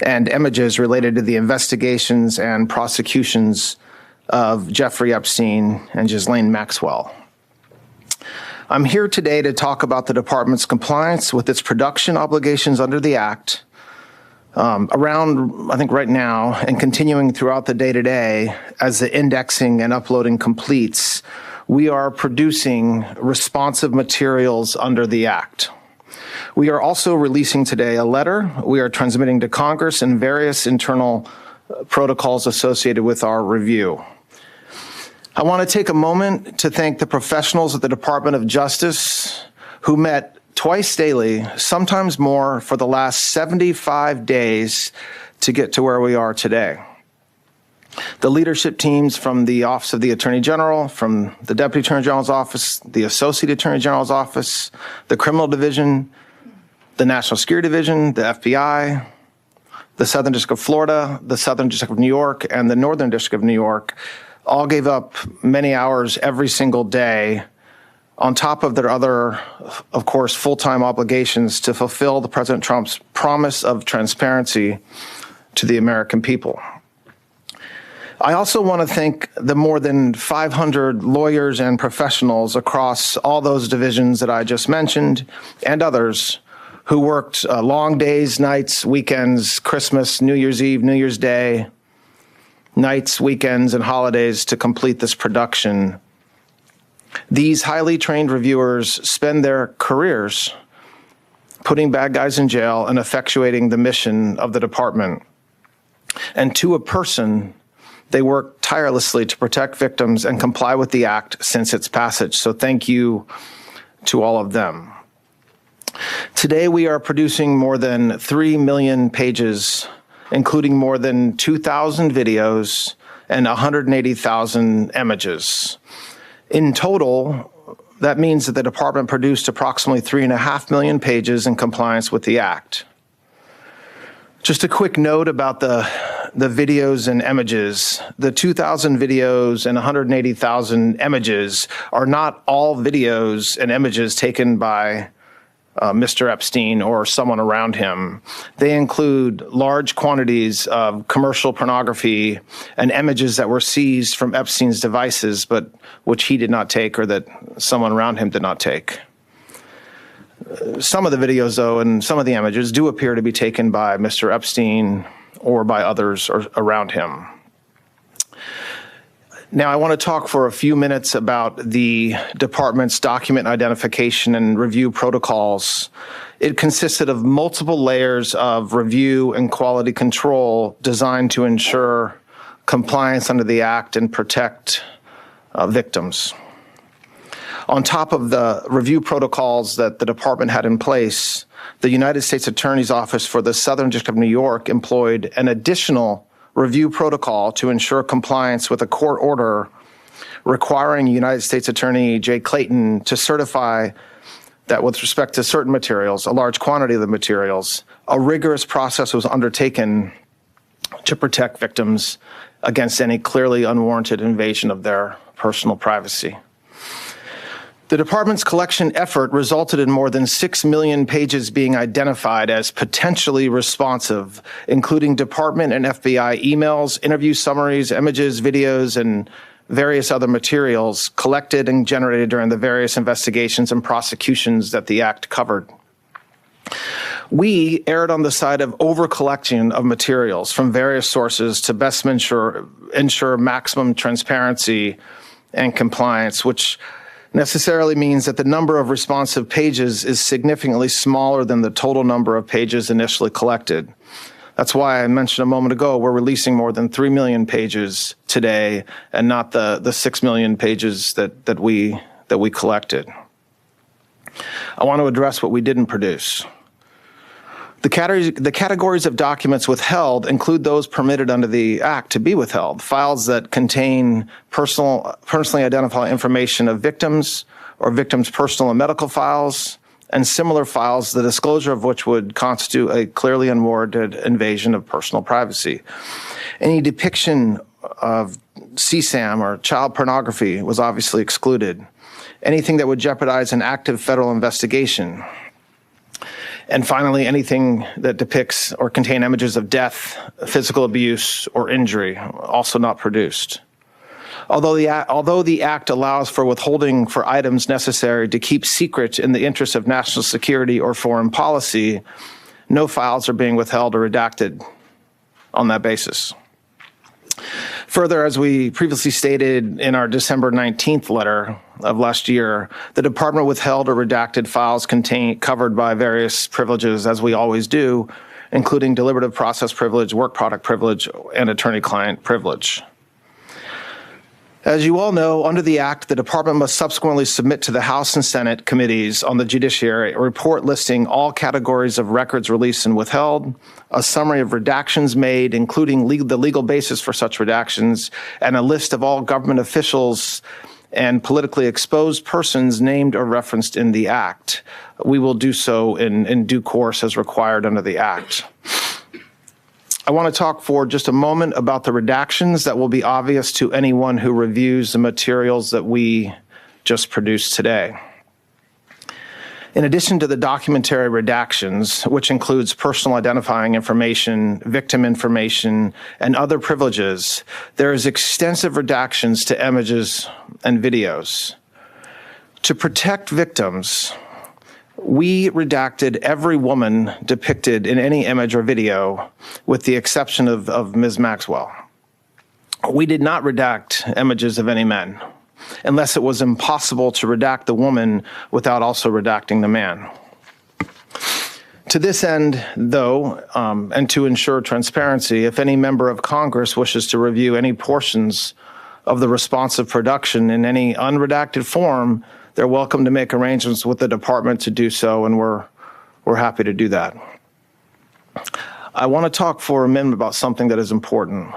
and images related to the investigations and prosecutions of Jeffrey Epstein and Ghislaine Maxwell. I'm here today to talk about the department's compliance with its production obligations under the Act. Around, I think right now, and continuing throughout the day-to-day, as the indexing and uploading completes, we are producing responsive materials under the Act. We are also releasing today a letter we are transmitting to Congress and various internal protocols associated with our review. I want to take a moment to thank the professionals at the Department of Justice who met twice daily, sometimes more, for the last 75 days to get to where we are today. The leadership teams from the Office of the Attorney General, from the Deputy Attorney General's Office, the Associate Attorney General's Office, the Criminal Division, the National Security Division, the FBI, the Southern District of Florida, the Southern District of New York, and the Northern District of New York all gave up many hours every single day on top of their other, of course, full-time obligations to fulfill the President Trump's promise of transparency to the American people. I also want to thank the more than 500 lawyers and professionals across all those divisions that I just mentioned and others who worked long days, nights, weekends, Christmas, New Year's Eve, New Year's Day, nights, weekends, and holidays to complete this production. These highly trained reviewers spend their careers putting bad guys in jail and effectuating the mission of the department. And to a person, they work tirelessly to protect victims and comply with the Act since its passage. So thank you to all of them. Today, we are producing more than 3 million pages, including more than 2,000 videos and 180,000 images. In total, that means that the department produced approximately 3.5 million pages in compliance with the Act. Just a quick note about the videos and images. The 2,000 videos and 180,000 images are not all videos and images taken by Mr. Epstein or someone around him. They include large quantities of commercial pornography and images that were seized from Epstein's devices, but which he did not take or that someone around him did not take. Some of the videos, though, and some of the images do appear to be taken by Mr. Epstein or by others around him. Now, I want to talk for a few minutes about the department's document identification and review protocols. It consisted of multiple layers of review and quality control designed to ensure compliance under the Act and protect victims. On top of the review protocols that the department had in place, the United States Attorney's Office for the Southern District of New York employed an additional review protocol to ensure compliance with a court order requiring United States Attorney Jay Clayton to certify that with respect to certain materials, a large quantity of the materials, a rigorous process was undertaken to protect victims against any clearly unwarranted invasion of their personal privacy. The department's collection effort resulted in more than 6 million pages being identified as potentially responsive, including department and FBI emails, interview summaries, images, videos, and various other materials collected and generated during the various investigations and prosecutions that the Act covered. We erred on the side of over-collection of materials from various sources to best ensure maximum transparency and compliance, which necessarily means that the number of responsive pages is significantly smaller than the total number of pages initially collected. That's why I mentioned a moment ago we're releasing more than 3 million pages today and not the 6 million pages that we collected. I want to address what we didn't produce. The categories of documents withheld include those permitted under the Act to be withheld, files that contain personally identifiable information of victims or victims' personal and medical files, and similar files, the disclosure of which would constitute a clearly unwarranted invasion of personal privacy. Any depiction of CSAM or child pornography was obviously excluded. Anything that would jeopardize an active federal investigation. And finally, anything that depicts or contain images of death, physical abuse, or injury, also not produced. Although the Act allows for withholding for items necessary to keep secret in the interest of national security or foreign policy, no files are being withheld or redacted on that basis. Further, as we previously stated in our December 19th letter of last year, the Department withheld or redacted files covered by various privileges, as we always do, including deliberative process privilege, work product privilege, and attorney-client privilege. As you all know, under the Act, the Department must subsequently submit to the House and Senate committees on the judiciary a report listing all categories of records released and withheld, a summary of redactions made, including the legal basis for such redactions, and a list of all government officials and politically exposed persons named or referenced in the Act. We will do so in due course as required under the Act. I want to talk for just a moment about the redactions that will be obvious to anyone who reviews the materials that we just produced today. In addition to the documentary redactions, which includes personal identifying information, victim information, and other privileges, there is extensive redactions to images and videos. To protect victims, we redacted every woman depicted in any image or video, with the exception of Ms. Maxwell. We did not redact images of any men, unless it was impossible to redact the woman without also redacting the man. To this end, though, and to ensure transparency, if any member of Congress wishes to review any portions of the responsive production in any unredacted form, they're welcome to make arrangements with the department to do so, and we're happy to do that. I want to talk for a minute about something that is important.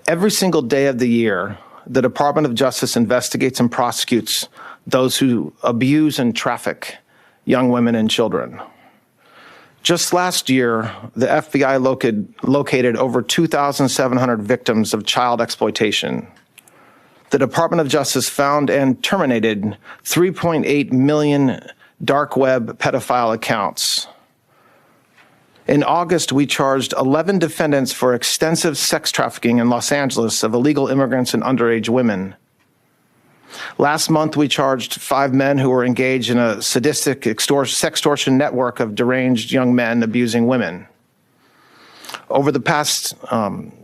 Every single day of the year, the Department of Justice investigates and prosecutes those who abuse and traffic young women and children. Just last year, the FBI located over 2,700 victims of child exploitation. The Department of Justice found and terminated 3.8 million dark web pedophile accounts. In August, we charged 11 defendants for extensive sex trafficking in Los Angeles of illegal immigrants and underage women. Last month, we charged 5 men who were engaged in a sadistic sextortion network of deranged young men abusing women. Over the past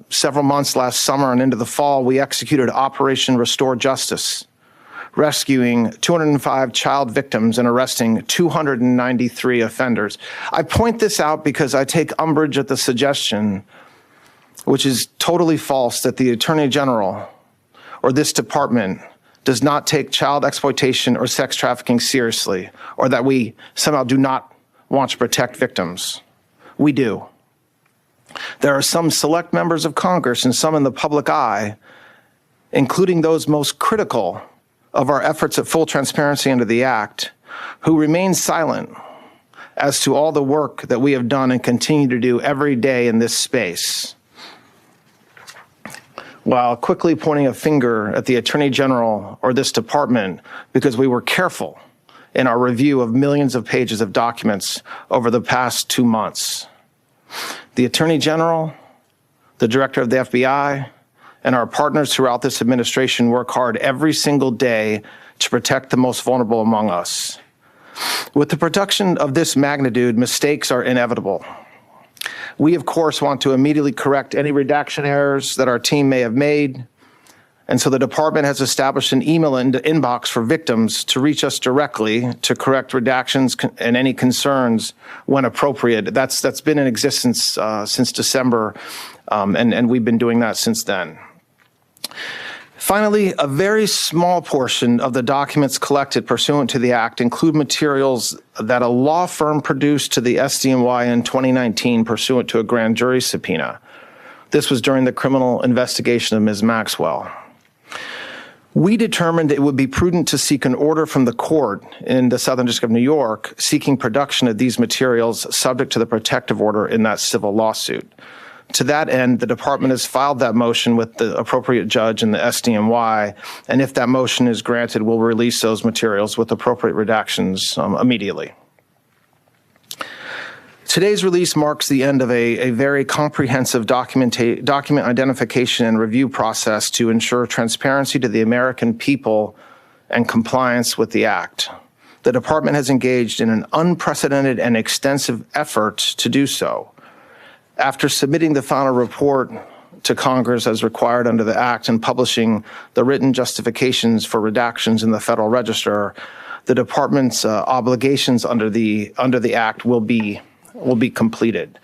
several months, last summer and into the fall, we executed Operation Restore Justice, rescuing 205 child victims and arresting 293 offenders. I point this out because I take umbrage at the suggestion, which is totally false, that the Attorney General or this department does not take child exploitation or sex trafficking seriously, or that we somehow do not want to protect victims. We do. There are some select members of Congress and some in the public eye, including those most critical of our efforts at full transparency under the Act, who remain silent as to all the work that we have done and continue to do every day in this space, while quickly pointing a finger at the Attorney General or this department because we were careful in our review of millions of pages of documents over the past 2 months. The Attorney General, the Director of the FBI, and our partners throughout this administration work hard every single day to protect the most vulnerable among us. With the production of this magnitude, mistakes are inevitable. We, of course, want to immediately correct any redaction errors that our team may have made, and so the department has established an email inbox for victims to reach us directly to correct redactions and any concerns when appropriate. That's been in existence since December, and we've been doing that since then. Finally, a very small portion of the documents collected pursuant to the Act include materials that a law firm produced to the SDNY in 2019 pursuant to a grand jury subpoena. This was during the criminal investigation of Ms. Maxwell. We determined it would be prudent to seek an order from the court in the Southern District of New York seeking production of these materials subject to the protective order in that civil lawsuit. To that end, the department has filed that motion with the appropriate judge in the SDNY, and if that motion is granted, we'll release those materials with appropriate redactions immediately. Today's release marks the end of a very comprehensive document identification and review process to ensure transparency to the American people and compliance with the Act. The Department has engaged in an unprecedented and extensive effort to do so. After submitting the final report to Congress as required under the Act and publishing the written justifications for redactions in the Federal Register, the Department's obligations under the Act will be completed.